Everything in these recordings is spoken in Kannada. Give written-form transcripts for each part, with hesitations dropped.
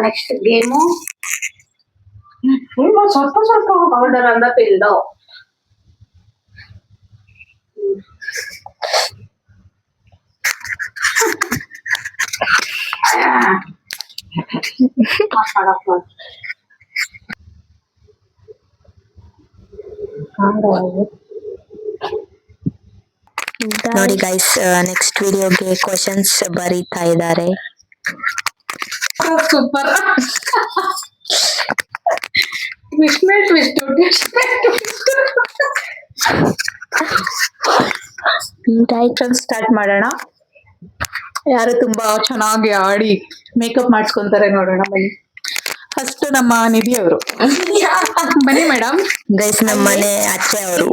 ನೆಕ್ಸ್ಟ್ ಗೇಮು ಸ್ವಲ್ಪ ಸ್ವಲ್ಪ ಪೌಡರ್ ಅಂದ ಪಿಲ್ದು ನೋಡಿ ಗೈಸ್, ನೆಕ್ಸ್ಟ್ ವಿಡಿಯೋಗೆ ಕ್ವಶನ್ಸ್ ಬರೀತಾ ಇದ್ದಾರೆ. ಸೂಪರ್ ಸ್ಟಾರ್ಟ್ ಮಾಡೋಣ. ಯಾರು ತುಂಬಾ ಚೆನ್ನಾಗಿ ಆಡಿ ಮೇಕಪ್ ಮಾಡಿಸ್ಕೊಂತಾರೆ ನೋಡೋಣ ಬನ್ನಿ. ಫಸ್ಟ್ ನಮ್ಮ ನಿಧಿ ಅವರು ಬನ್ನಿ ಮೇಡಮ್. ಗೈಸ್, ನಮ್ಮ ಮನೆ ಅಚ್ಚೆ ಅವರು.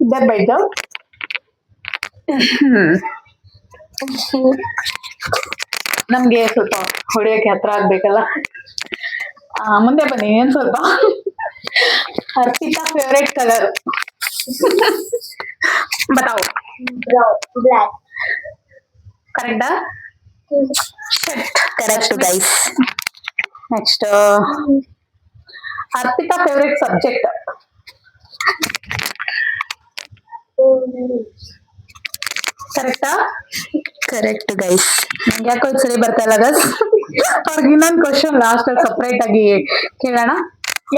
इधर बैठ जाओ. ನಮ್ಗೆ ಸ್ವಲ್ಪ ಹೊಡೆಯಕ್ಕೆ ಹತ್ರ ಆಗ್ಬೇಕಲ್ಲ. ಮುಂದೆ ಬನ್ನಿ. ಏನ್ ಸ್ವಲ್ಪ ಅರ್ಪಿತಾ ಫೇವರೇಟ್ ಕಲರ್ बताओ. ಬ್ಲಾಕ್. ಕರೆಕ್ಟಾ? Correct guys. Next Arpita favourite subject. ಕರೆಕ್ಟಾ? Correct guys. ನಂಗೆ ಯಾಕೋ ಸರಿ ಬರ್ತಾ ಇಲ್ಲ ಗಸ್. ಅವ್ರಿಗೆ ಇನ್ನೊಂದು ಕ್ವಶನ್ ಲಾಸ್ಟ್ ಅಲ್ಲಿ ಸಪ್ರೇಟ್ ಆಗಿ ಕೇಳೋಣ.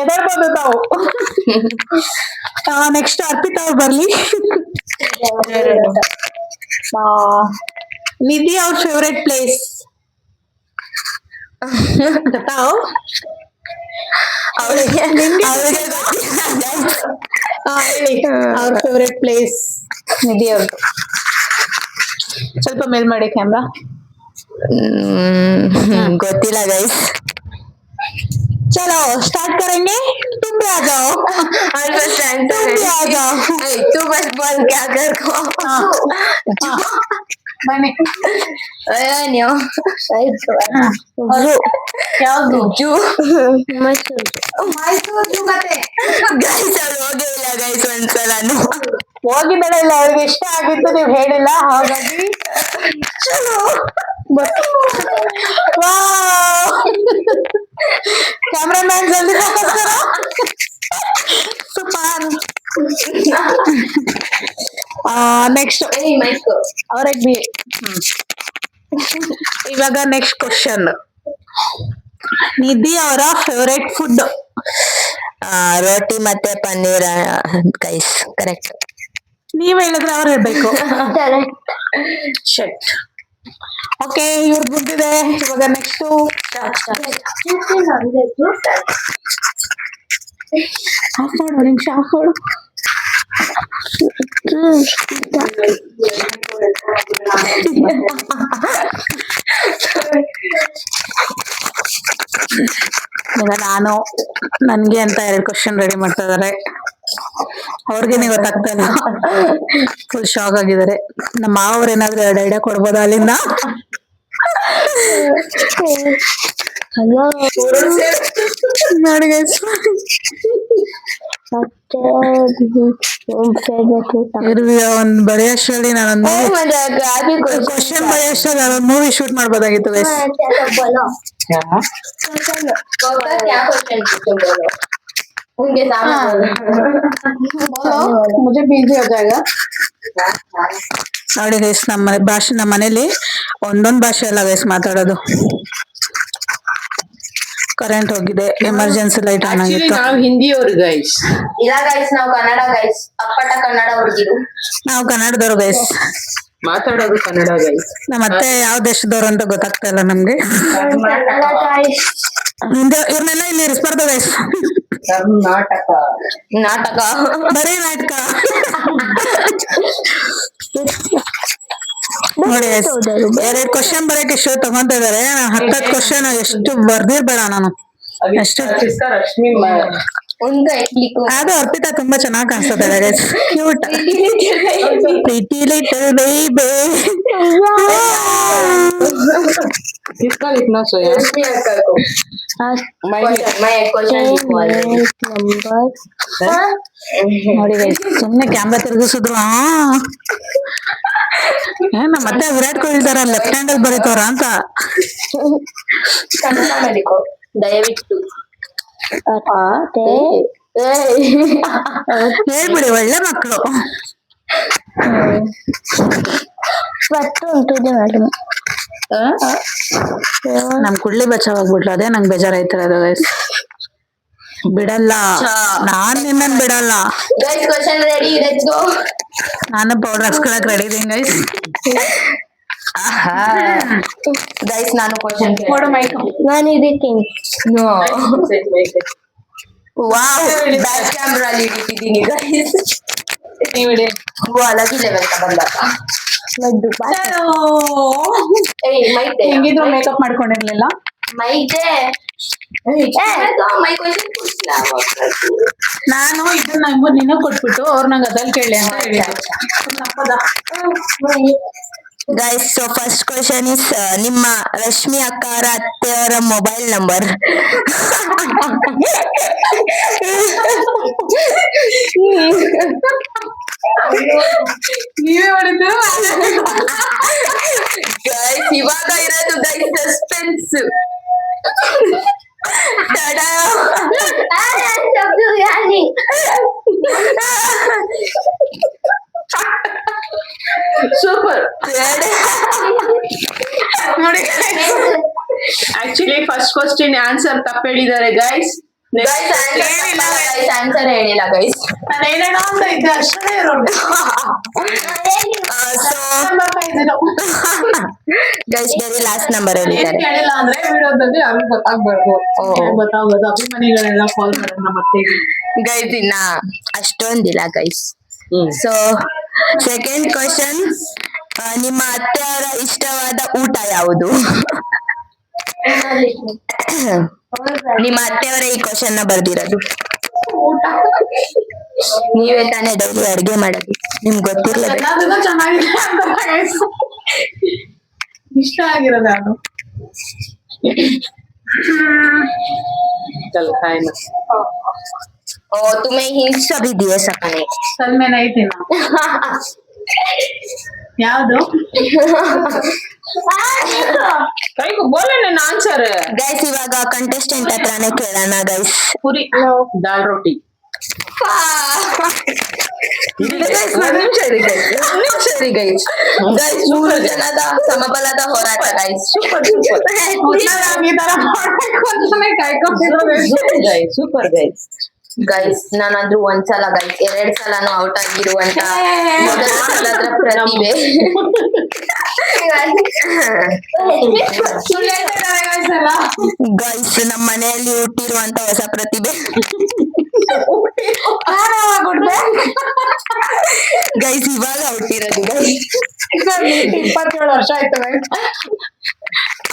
ಎದರ್ಬೋದು ತಾವು. ನೆಕ್ಸ್ಟ್ ಅರ್ಪಿತಾ ಅವ್ರು ಬರ್ಲಿ. ನಿಧಿ ಅವ್ರ ಫೇವರೇಟ್ ಪ್ಲೇಸ್ ಗೊತ್ತಾವ್? ಅವ್ರ ಫೇವರೇಟ್ ಪ್ಲೇಸ್ ನಿಧಿ ಅವ್ರದ್ದು. ಸ್ವಲ್ಪ ಮೇಲ್ ಮಾಡಿ ಕ್ಯಾಮ್ರಾ. ಗೊತ್ತಿಲ್ಲ ಗೈಸ್. चलो स्टार्ट करेंगे. तुम भी आ जाओ. तुम भी आ जाओ. तू बस बोल क्या कर को. बने ನೀವು ಯಾವ್ದು? ಜೂ. ಮೈಸೂರು ಜೂ. ಮತ್ತೆ ಗೈಸ್ ಅವ್ರು ಹೋಗೇ ಇಲ್ಲ ಗೈಸ್ ಒಂದ್ಸಲನು. ಹೋಗಿದ್ದಾಳೆ ಇಲ್ಲ. ಅವ್ರಿಗೆ ಇಷ್ಟ ಆಗಿತ್ತು, ನೀವು ಹೇಳಿಲ್ಲ, ಹಾಗಾಗಿ ಚಲೋ. ಕ್ಯಾಮ್ರಾಮ್ಯಾನ್ ಜಲ್ದಿ ಫೋಕಸ್ ಕರೋ. ಸೂಪರ್. ನೆಕ್ಸ್ಟ್ ಅವ್ರಿಗೆ ಬಿ. ಇವಾಗ ನೆಕ್ಸ್ಟ್ ಕ್ವಶನ್. ನಿಧಿ ಅವರ ಫೇವರೇಟ್ ಫುಡ್. ರೋಟಿ ಮತ್ತೆ ಪನ್ನೀರ್ ಗೈಸ್. ಕರೆಕ್ಟ್. ನೀವ್ ಹೇಳಿದ್ರೆ ಅವ್ರು ಹೇಳ್ಬೇಕು. ಶಟ್. ಓಕೆ, ಇವ್ರು ಮುಗ್ದಿದೆ. ಇವಾಗ ನೆಕ್ಸ್ಟ್ ಆಫ್ ಮಾಡು. ನಿಮಿಷ ಆಫ್ ಮಾಡು. ಈಗ ನಾನು ನನ್ಗೆ ಅಂತ 2 ಕ್ವಶನ್ ರೆಡಿ ಮಾಡ್ತಾ ಇದಾರೆ. ಅವ್ರಿಗೇನೆ ಗೊತ್ತಾಗ್ತಾ ಇಲ್ಲ. ಫುಲ್ ಶಾಕ್ ಆಗಿದ್ದಾರೆ. ನಮ್ಮ ಮಾವ್ರು ಏನಾದ್ರು 2 ಐಡಿಯಾ ಕೊಡ್ಬೋದಾ ಅಲ್ಲಿಂದ? ನೋಡಿ ಗೈಸ್, ಒಂದ್ ಬರೆಯೋಷ್ಟ್ರಲ್ಲಿ ನಾನೊಂದು ಕ್ವಶನ್ ಬರೆಯೋಷ್ಟ್ರಲ್ಲಿ ನಾನೊಂದು ಮೂವಿ ಶೂಟ್ ಮಾಡ್ಬೋದಾಗಿತ್ತು ಗೈಸ್. ಮುझे बिजी हो जाएगा. ನೋಡಿ ಗೈಸ್, ನಮ್ಮ ಭಾಷೆ, ನಮ್ಮ ಮನೇಲಿ ಒಂದೊಂದ್ ಭಾಷೆ ಅಲ್ಲ ಗೈಸ್ ಮಾತಾಡೋದು. ಕರೆಂಟ್ ಹೋಗಿದೆ, ಎಮರ್ಜೆನ್ಸಿ ಲೈಟ್ ಆನ್ ಆಗಿತ್ತು. ನಾವು ಹಿಂದಿಯವರು ಗೈಸ್. ಇಲ್ಲ ಗೈಸ್, ನಾವು ಕನ್ನಡ ಗೈಸ್. ಅಪ್ಪಟ ಕನ್ನಡ ಹುಡುಗಿರು. ನಾವು ಕನ್ನಡದವ್ರು ಗೈಸ್. ಮಾತಾಡೋದು ಕನ್ನಡ ಗೈಸ್. ನಮ್ಮ ಅತ್ತೆ ಯಾವ ದೇಶದವ್ರು ಅಂತ ಗೊತ್ತಾಗ್ತಾ ಇಲ್ಲ ನಮ್ಗೆ. ಇವ್ರನ್ನೆಲ್ಲ ಇಲ್ಲಿ ಇರಿಸ್ಬಾರ್ದು ಗೈಸ್. ಕರ್ನಾಟಕ. ನಾಟಕ. ಬರೀ ನಾಟಕ. ನೋಡಿ ಗೈಸ್, 2 ಕ್ವಶನ್ ಬರಕ್ಕೆ ಎಷ್ಟು ತಗೊಂತ ಇದಾರೆ. 10 ಕ್ವಶನ್ ಎಷ್ಟು ಬರ್ದಿರ್ಬೇಡ ನಾನು. ಎಷ್ಟು ರಶ್ಮಿ ಅದು ಅರ್ಪಿತಾ ತುಂಬಾ ಚೆನ್ನಾಗಿ ಕಾಣಿಸ್ತದೆ guys. Cute. Pretty little baby. किसका लिखना सोया रश्मि अक्का को मैं क्वेश्चन लिखो already. ನೋಡಿ ಗೈಸ್ ಸುಮ್ನೆ ಕ್ಯಾಮ್ರಾ ತಿರುಗಿಸಿದ್ರು ನಮ್ಮ ಮತ್ತೆ ವಿರಾಟ್ ಕೊಹ್ಲಿ ತರ ಲೆಫ್ಟ್ ಹ್ಯಾಂಡ್ ಅಲ್ಲಿ ಬರೀತವ್ರ ಅಂತ ಕನ್ನಡ लिखो ದಯವಿಟ್ಟು ಹೇಳ್ಬಿಡಿ ಒಳ್ಳೆ ಮಕ್ಕಳು ನಮ್ ಕುಳ್ಳಿ ಬಚಾವಾಗ್ಬಿಟ್ಲು ಅದೇ ನಂಗೆ ಬೇಜಾರಾಯ್ತಿರೋದು ಗೈಸ್ ಬಿಡಲ್ಲ ನಾನ್ ನಿನ್ನನ್ ಬಿಡಲ್ಲ guys question ready let's go ನಾನು ಪೌಡರ್ ಹಾಕ್ಸ್ಕೊಳಕ್ ರೆಡಿ ಇದೀನಿ ಗೈಸ್ guys ನಾನು question ಕೊಡು ಮೈಕ್ ನಾನು ಇದಕ್ಕೆ no wow ಬ್ಯಾಕ್ ಕ್ಯಾಮೆರಾ ಅಲ್ಲಿ ಇಟ್ಟಿದ್ದೀನಿ guys ನೀವು ಇಡಿ वो अलग ही लेवल का बंदा था ए माइक दे ಹೆಂಗಿದ್ರು ಮೇಕಪ್ ಮಾಡ್ಕೊಂಡಿರ್ಲಿಲ್ಲ माइक दे तो माइक क्वेश्चन पूछना ನಾನು ಇದನ್ನ ನಿನ್ನ ಕೊಟ್ಬಿಟ್ಟು ಅವ್ರ ನಂಗೆ ಅದಲ್ಲಿ ಕೇಳಿ ಅಂತ ಹೇಳಿದ್ರು guys so first question is ನಿಮ್ಮ ರಶ್ಮಿ ಅಕ್ಕಾರ ಅತ್ತೆಯವರ ಮೊಬೈಲ್ ನಂಬರ್ ನೀವೇ ಮಾಡಿದ್ದು ಗೈಸ್ ಇವಾಗ ಇರೋದು ಗೈಸ್ ಸಸ್ಪೆನ್ಸ್ ಸೂಪರ್ ನೋಡಿ ಆಕ್ಚುಲಿ ಫಸ್ಟ್ ಕ್ವಶನ್ ಆನ್ಸರ್ ತಪ್ಪು ಹೇಳಿದ್ದಾರೆ ಗೈಸ್ ಆನ್ಸರ್ ಹೇಳಿಲ್ಲ ಗೈಸ್ ನಾನು ಹೇಳೋಣ ಅಂತ ಇದ್ದೆ ಅಷ್ಟೇ ಇರೋದು ಗೈಸ್ ಬರೀ ಲಾಸ್ಟ್ ನಂಬರ್ ಏನ್ ಹೇಳಿದ್ದಾರೆ ಕೇಳಿಲ್ಲ ಅಂದ್ರೆ ವಿಡಿಯೋದಲ್ಲಿ ಅವ್ರಿಗೆ ಗೊತ್ತಾಗ್ಬಾರ್ದು ಗೊತ್ತಾಗೋದು ಅಭಿಮಾನಿಗಳೆಲ್ಲ ಕಾಲ್ ಮಾಡೋಣ ಮತ್ತೆ ಗೈಸ್ ಇನ್ನ ಅಷ್ಟೊಂದಿಲ್ಲ ಗೈಸ್ ಸೊ ಸೆಕೆಂಡ್ ಕ್ವಶನ್ ನಿಮ್ಮ ಅತ್ತೆಯವರ ಇಷ್ಟವಾದ ಊಟ ಯಾವುದು ನಿಮ್ಮ ಅತ್ತೆಯವರ ಈ ಕ್ವಶನ್ ನ ಬರ್ದಿರೋದು ನೀವೇ ತಾನೇ ಡೈಲಿ ಅಡ್ಗೆ ಮಾಡೋದು ನಿಮ್ಗೆ ಗೊತ್ತಿರ್ಲೇಬೇಕು ಎಲ್ಲದೂ ಚೆನ್ನಾಗಿದೆ ಅಂತ guys. ಇಷ್ಟ ಆಗಿರೋದು ಅದು चल खाए ना ओ तुम्हें हिंट सभी दिए सकने ಸಲ್ಮೇನ ಐತಿನ ಯಾವ್ದು कई को बोले ना आंसर ಗೈಸ್ ಇವಾಗ ಕಂಟೆಸ್ಟೆಂಟ್ ಹತ್ರನೇ ಕೇಳೋಣ ಗೈಸ್ पूरी दाल रोटी ನಿಮಿಷ ಇರಿ ಗೈಸ್ ಮೂರು ಜನದ ಸಮಬಲದ ಹೋರಾಟ ಗೈಸ್ सुपर सुपर ಈ ತರ ಮಾಡ್ಬೇಕು ಅಂತಾನೆ ಕಾಯ್ಕೊಂಡಿರೋದು गाइस सुपर गाइस ಗೈಸ್ ನಾನಾದ್ರೂ ಒಂದ್ಸಲ ಗೈಸ್ 2 ಸಲನೂ ಔಟ್ ಆಗಿರುವಂತ ಮೊದಲ ಸಲದ ಪ್ರತಿಭೆ ಸುಳ್ಳು ಹೇಳ್ತಿದ್ದಾರೆ guys ಎಲ್ಲ. ಗೈಸ್ ನಮ್ಮ ಮನೆಯಲ್ಲಿ ಹುಟ್ಟಿರುವಂತ ಹೊಸ ಪ್ರತಿಭೆ ನಾನು ಯಾವಾಗ ಕೊಡ್ದೆ? ಗೈಸ್ ಇವಾಗ ಹುಟ್ಟಿರೋದು ಗೈಸ್ 27 ವರ್ಷ ಆಯ್ತು guys.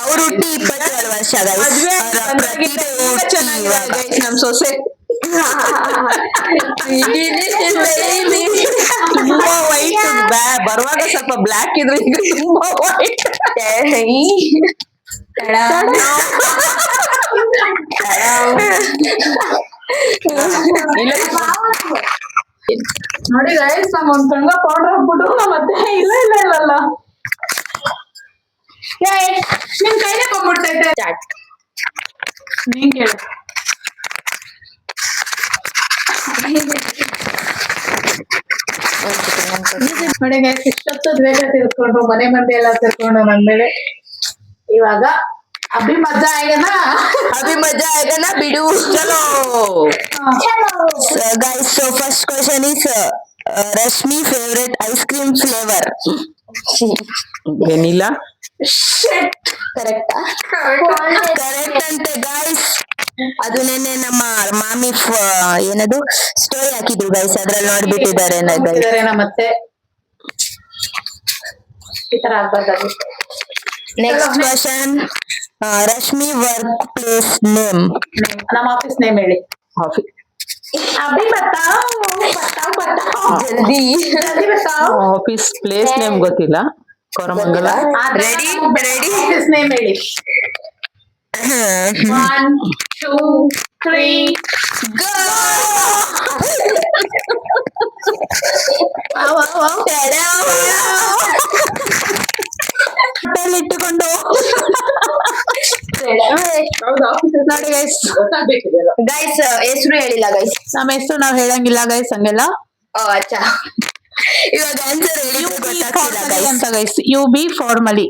ಅವ್ರು ಹುಟ್ಟಿ 27 ವರ್ಷ ಗೈಸ್ ಮದ್ವೆ ಅವರ ಪ್ರತಿಭೆ ಹುಟ್ಟಿ ಚೆನ್ನಾಗಿದೆ ಇವಾಗ. ಗೈಸ್ ನಮ್ ಸೊಸೆ ತುಂಬಾ ವೈಟ್ ಬರುವಾಗ ಸ್ವಲ್ಪ ಬ್ಲಾಕ್ ಇದ್ರು ಈಗ ತುಂಬಾ ವೈಟ್ ನೋಡಿ ಗೈಸ್ ನಮ್ ಒಂದ್ ಕಣ್ಗ ಪೌಡರ್ ಹಾಕ್ಬಿಟ್ಟು ನಮ್ಮ ಅತ್ತೆ ಇಲ್ಲ ನಿನ್ ಕೈಲೇ ಬಂದ್ಬಿಡ್ತೈತೆ ನೀನ್ ಕೇಳು ನೋಡಿ ಗೈಸ್ ಇಷ್ಟೊತ್ತು ದ್ವೇಷ ತಿಳ್ಕೊಂಡು ಮನೆ ಮಂದಿ ಎಲ್ಲ ತಿಳ್ಕೊಂಡು ನನ್ಮೇಲೆ ಇವಾಗ ಅಭಿ ಮಜಾ ಆಗನ ಅಭಿ ಮಜಾ ಆಯ್ತನ ಬಿಡು ಚಲೋ guys so first question is Rashmi favourite ice cream flavour vanilla ಕರೆಕ್ಟಾ ಕರೆಕ್ಟ್ ಅಂತೆ ಗೈಸ್ ಅದು ನೆನ್ನೆ ನಮ್ಮ ಮಾಮಿ ಏನದು ಸ್ಟೋರಿ ಹಾಕಿದ್ರು ಗೈಸ್ ಅದ್ರಲ್ಲಿ ನೋಡ್ಬಿಟ್ಟಿದ್ದಾರೆ ಗೈಸ್ ಮತ್ತೆ ಈ ತರ ಆಗ್ಬಾರ್ದಾಗಿತ್ತು next question Rashmi work place name ನಮ್ಮ ಆಫೀಸ್ ನೇಮ್ ಹೇಳಿ ಅಭಿ ಬತಾವ್ ಜಲ್ದಿ ಜಲ್ದಿ ಬತಾವ್ ಆಫೀಸ್ ಪ್ಲೇಸ್ ನೇಮ್ ಗೊತ್ತಿಲ್ಲ ಕೊರಮಂಗಲ ರೆಡಿ ಆಫೀಸ್ ನೇಮ್ ಹೇಳಿ 1, 2, 3. ಹೊಟ್ಟೆಯಲ್ಲಿ ಇಟ್ಟುಕೊಂಡು ನೋಡಿ ಗೈಸ್, ಗೊತ್ತಾಗ್ಬೇಕಿದೆಯಲ್ಲ. ಗೈಸ್ ಹೆಸರು ಹೇಳಿಲ್ಲ ಗೈಸ್. ನಮ್ಮ ಹೆಸರು ನಾವ್ ಹೇಳಂಗಿಲ್ಲ ಗೈಸ್, ಹಂಗೆಲ್ಲ. ಓ ಅಚ್ಚಾ, ಇವಾಗ ಆನ್ಸರ್ ಹೇಳಿ ಗೊತ್ತಾಗ್ತಿಲ್ಲ ಗೈಸ್. ಅಂತ guys, you be formally.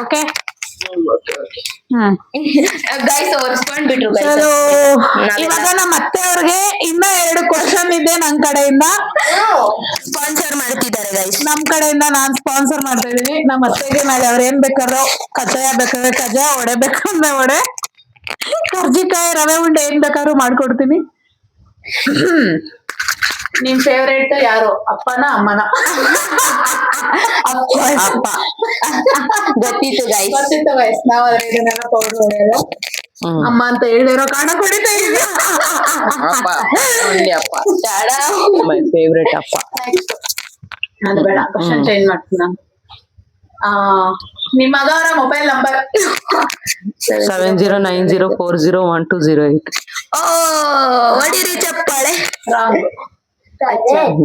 Okay, hmm. Guys ಒರ್ಸ್ಕೊಂಡ್ಬಿಟ್ರು ಗೈಸ್. ಚಲೋ, ಇವಾಗ ನಮ್ಮ ಅತ್ತೆ ಅವ್ರಿಗೆ ಇನ್ನ 2 ಕ್ವಶನ್ ಇದೆ ನನ್ ಕಡೆಯಿಂದ. ಸ್ಪಾನ್ಸರ್ ಮಾಡ್ತಿದ್ದಾರೆ ಗೈಸ್. ನಮ್ ಕಡೆಯಿಂದ ನಾನ್ ಸ್ಪಾನ್ಸರ್ ಮಾಡ್ತಾ ಇದೀನಿ. ನಮ್ಮ ಅತ್ತೆಗೆ ನಾಳೆ ಅವ್ರ ಏನ್ ಬೇಕಾದ್ರೂ, ಕಜ್ಜಾಯ ಬೇಕಾದ್ರೆ ಕಜ್ಜಾಯ, ಒಡೆ ಬೇಕಂದ್ರೆ ಒಡೆ, ಕರ್ಜಿಕಾಯಿ, ರವೆ ಉಂಡೆ ಏನ್ ಬೇಕಾದ್ರೂ ಮಾಡ್ಕೊಡ್ತೀನಿ. ನಿಮ್ ಫೇವ್ರೇಟ್ ಯಾರು, ಅಪ್ಪನ ಅಮ್ಮನ? ಅಪ್ಪ. ಗೊತ್ತಿತ್ತು ಗೈಸ್. ಗೊತ್ತಿತ್ತು ಗೈಸ್, ನಾವ್ ಅದ್ರ ಇದನ್ನೆಲ್ಲ ಪೌಡರ್ ಹೊಡೆಯೋದು. ಅಮ್ಮ ಅಂತ ಹೇಳಿರೋ ಕಾರಣ ಕುಡಿತಾ ಇದೀವಿ. ಅಪ್ಪ, only ಅಪ್ಪ. ಮೈ ಫೇವ್ರೆಟ್ ಅಪ್ಪ. ಅದು ಬೇಡ, ಕ್ವಶನ್ ಚೇಂಜ್ ಮಾಡ್ತೀನಿ ನಾನು. ನಿಮ್ ಮಗ ಅವರ ಮೊಬೈಲ್ ನಂಬರ್ 7090401208. ಓ ಹೊಡಿರಿ ಚಪ್ಪಾಳೆ.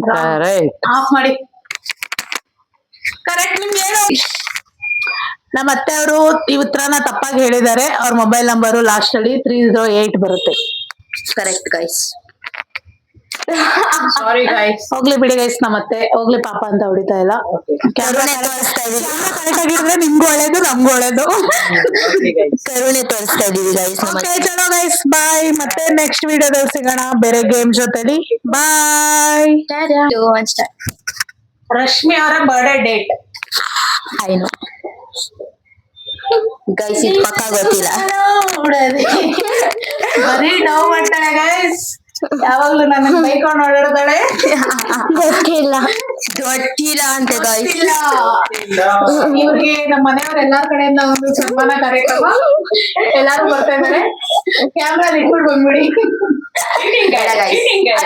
Correct. ಆಫ್ ಮಾಡಿ. ಕರೆಕ್ಟ್, ನಿಮ್ಗೆ ಹೇಳು. ನಮ್ಮ ಅತ್ತೆ ಅವರು ಈ ಉತ್ತರನ ತಪ್ಪಾಗಿ ಹೇಳಿದ್ದಾರೆ. ಅವ್ರ ಮೊಬೈಲ್ ನಂಬರು ಲಾಸ್ಟ್ ಅಲ್ಲಿ 308 ಬರುತ್ತೆ. Correct guys. Sorry guys. ಹೋಗ್ಲಿ ಬಿಡಿ ಗೈಸ್, ನಮ್ಮ ಅತ್ತೆ ಹೋಗ್ಲಿ ಪಾಪ ಅಂತ ಹೊಡಿತಾ ಇಲ್ಲ. ಕರುಣೆ ತೋರಿಸ್ತಾ ಇದೀವಿ. ಕರೆಕ್ಟ್ ಆಗಿದ್ರೆ ನಿಮ್ಗೂ ಒಳ್ಳೇದು, ನಮ್ಗೂ ಒಳ್ಳೇದು. ಕರುಣೆ ತೋರಿಸ್ತಾ ಇದೀವಿ ಗೈಸ್. ಓಕೆ ಚಲೋ ಗೈಸ್, ಬಾಯ್. ಮತ್ತೆ ನೆಕ್ಸ್ಟ್ ವಿಡಿಯೋದಲ್ಲಿ ಸಿಗೋಣ ಬೇರೆ ಗೇಮ್ ಜೊತೆಲಿ. ಬಾಯ್. ರಶ್ಮಿ ಅವರ ಬರ್ಡೇ ಡೇಟ್ ಐನು ಗೈಸ್, ಇದು ಪಕ್ಕ ಗೊತ್ತಿಲ್ಲ. ಬರೀ ನೋವು ಮಾಡ್ತಾಳೆ ಗೈಸ್, ಯಾವಾಗ್ಲೂ ನನ್ನ ಬೈಕೊಂಡು ಓಡಾಡ್ತಾಳೆ. ಗೊತ್ತಿಲ್ಲ ಗೊತ್ತಿಲ್ಲ ಅಂತ ಗೈಸ್. ಇವ್ರಿಗೆ ನಮ್ಮ ಮನೆಯವ್ರ ಎಲ್ಲಾರ ಕಡೆಯಿಂದ ಒಂದು ಸನ್ಮಾನ ಕಾರ್ಯಕ್ರಮ, ಎಲ್ಲಾರು ಬರ್ತಾ ಇದಾರೆ. ಕ್ಯಾಮ್ರಾ ಇಟ್ಬಿಟ್ಟು ಬಂದ್ಬಿಡಿ.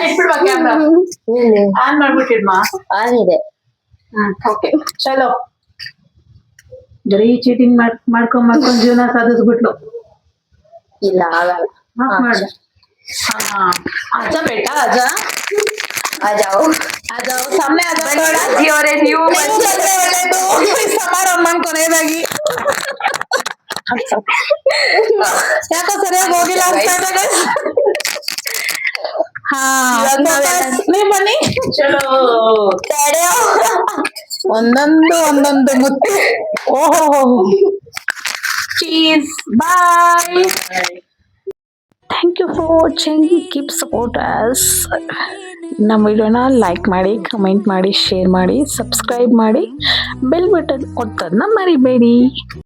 ಇಟ್ಬಿಡ್ಬಾ ಕ್ಯಾಮ್ರಾ ಆನ್ ಮಾಡ್ಬಿಟ್ಟಿಡ್ಮಾ. ಆಗಿದೆ. ಓಕೆ ಚಲೋ. ಬರೀ ಚೀಟಿಂಗ್ ಮಾಡ್ಕೊಂಡ್ ಜೀವನ ಸಾಧಿಸ್ಬಿಟ್ಲು. ಇಲ್ಲ ಆಗಲ್ಲ. ಮಾಡು. आजा बेटा आजा आ जाओ आ जाओ सामने आ जाओ थोड़ा। ಅವರೇ ನೀವು ಸಮಾರಂಭ ಕೊನೆಯದಾಗಿ ಯಾಕೋ ಸರಿಯಾಗಿ ಹೋಗಿಲ್ಲ ಅಂತ ಇದೆ. ಹಾ ನೀವು ಬನ್ನಿ. ಚಲೋ. ಒಂದೊಂದು ಮುತ್ತು. ಓಹೋ, cheese. Bye. Thank you for watching. Keep support us. ನಮ್ಮ ವಿಡಿಯೋನ ಲೈಕ್ ಮಾಡಿ, ಕಮೆಂಟ್ ಮಾಡಿ, ಶೇರ್ ಮಾಡಿ, ಸಬ್ಸ್ಕ್ರೈಬ್ ಮಾಡಿ, ಬೆಲ್ ಬಟನ್ ಒತ್ತೋದನ್ನ ಮರಿಬೇಡಿ.